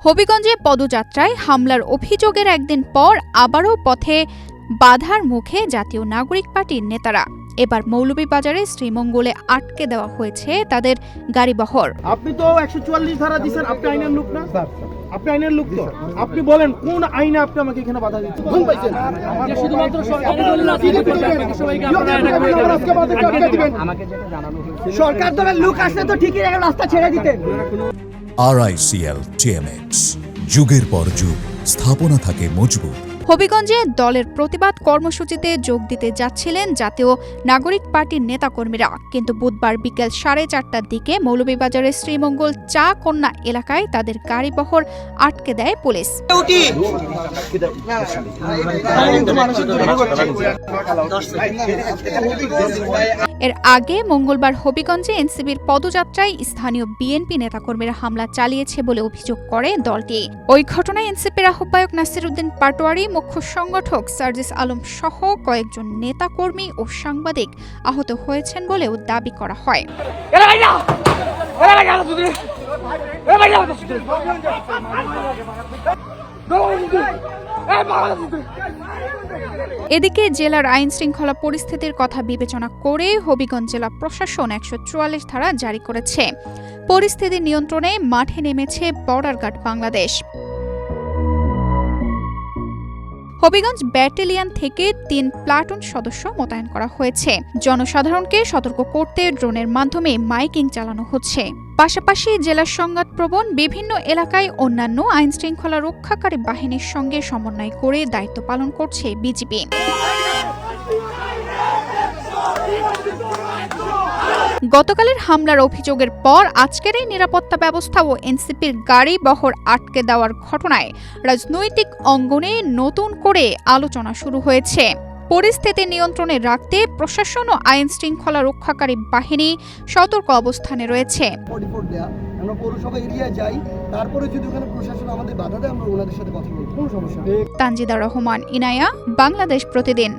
হবিগঞ্জে পদযাত্রায় হামলার অভিযোগের একদিন পর আবারও পথে বাধার মুখে জাতীয় নাগরিক পার্টির নেতারা। এবার মৌলভীবাজারে শ্রীমঙ্গলে আটকে দেওয়া হয়েছে তাদের গাড়িবহর। আপনি তো 144 ধারা দিয়েছেন, আপনি আইনের লোক না? আপনি আইনের লোক তো, আপনি বলেন কোন আইনে আপনি আমাকে এখানে বাধা দিচ্ছেন? কোন পাইছেন? শুধুমাত্র সরকার দলের লোক আসলে তো ঠিকই রাস্তা ছেড়ে দিতেন। RICL TMX, যুগের পর যুগ স্থাপনা থাকে মজবুত। হবিগঞ্জে দলের প্রতিবাদ কর্মসূচিতে যোগ দিতে যাচ্ছিলেন জাতীয় নাগরিক পার্টির নেতাকর্মীরা, কিন্তু বুধবার বিকেল 4:30টার দিকে মৌলভীবাজারের শ্রীমঙ্গল চা কন্যা এলাকায় তাদের গাড়িবহর আটকে দেয় পুলিশ। এর আগে মঙ্গলবার হবিগঞ্জে এনসিপির পদযাত্রায় স্থানীয় বিএনপি নেতাকর্মীরা হামলা চালিয়েছে বলে অভিযোগ করে দলটি। ওই ঘটনায় এনসিপির আহ্বায়ক নাসির উদ্দিন পাটোয়ারি, মুখ্য সংগঠক সার্জিস আলম সহ কয়েকজন নেতাকর্মী ও সাংবাদিক আহত হয়েছেন বলেও দাবি করা হয়। এদিকে জেলার আইন শৃঙ্খলা পরিস্থিতির কথা বিবেচনা করে হবিগঞ্জ জেলা প্রশাসন 144 ধারা জারি করেছে। পরিস্থিতি নিয়ন্ত্রণে মাঠে নেমেছে border guard Bangladesh. Habiganj battalion থেকে 3 প্লাটুন সদস্য মোতায়েন করা হয়েছে। জনসাধারণকে সতর্ক করতে ড্রোনের মাধ্যমে মাইকিং চালানো হচ্ছে। পাশাপাশি জেলার সংঘাতপ্রবণ বিভিন্ন এলাকায় অন্যান্য আইন শৃঙ্খলা রক্ষাকারী বাহিনীর সঙ্গে সমন্বয় করে দায়িত্ব পালন করছে বিজিবি। গতকালের হামলার অভিযোগের পর আজকের এই নিরাপত্তা ব্যবস্থা ও এনসিপির গাড়ি বহর আটকে দেওয়ার ঘটনায় রাজনৈতিক অঙ্গনে নতুন করে আলোচনা শুরু হয়েছে। পরিস্থিতি নিয়ন্ত্রণে রাখতে প্রশাসন ও আইন শৃঙ্খলা রক্ষাকারী বাহিনী সতর্ক অবস্থানে রয়েছে। তানজিদা রহমান, ইনায়া, বাংলাদেশ প্রতিদিন।